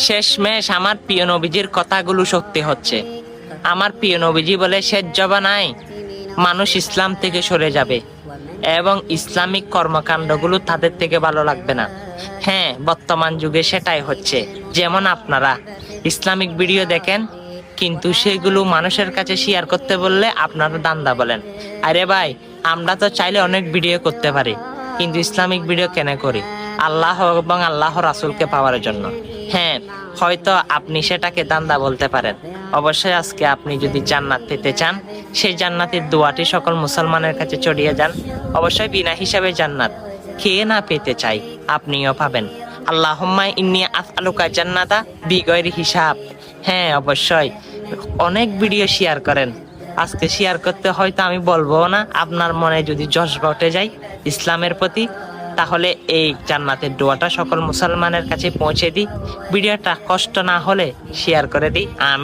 শেষমেশ আমার প্রিয় নবীজির কথাগুলো সত্যি হচ্ছে। আমার প্রিয় নবীজি বলে, শেষ জমানায় মানুষ ইসলাম থেকে সরে যাবে এবং ইসলামিক কর্মকাণ্ডগুলো তাদের থেকে ভালো লাগবে না। হ্যাঁ, বর্তমান যুগে সেটাই হচ্ছে। যেমন আপনারা ইসলামিক ভিডিও দেখেন, কিন্তু সেগুলো মানুষের কাছে শেয়ার করতে বললে আপনারা দান্দা বলেন। আরে ভাই, আমরা তো চাইলে অনেক ভিডিও করতে পারি, কিন্তু ইসলামিক ভিডিও কেন করি? আল্লাহ এবং আল্লাহ রাসূলকে পাওয়ার জন্য। হ্যাঁ, হয়তো আপনি সেটাকে দান্দা বলতে পারেন। অবশ্যই আজকে আপনি যদি জান্নাত পেতে চান, সেই জান্নাতের দোয়াটি সকল মুসলমানের কাছে ছড়িয়ে যান। অবশ্যই বিনা হিসাবে জান্নাত কে না পেতে চাই, আপনিও পাবেন। আল্লাহুম্মা ইন্নী আসআলুকা জান্নাতা বিগয়রি হিসাব। হ্যাঁ, অবশ্যই অনেক ভিডিও শেয়ার করেন। আজকে শেয়ার করতে হয়তো আমি বলবো না, আপনার মনে যদি জজ্বা উঠে যায় ইসলামের প্রতি, তাহলে এই জান্নাতের দোয়াটা সকল মুসলমানের কাছে পৌঁছে দিই। ভিডিওটা কষ্ট না হলে শেয়ার করে দিই।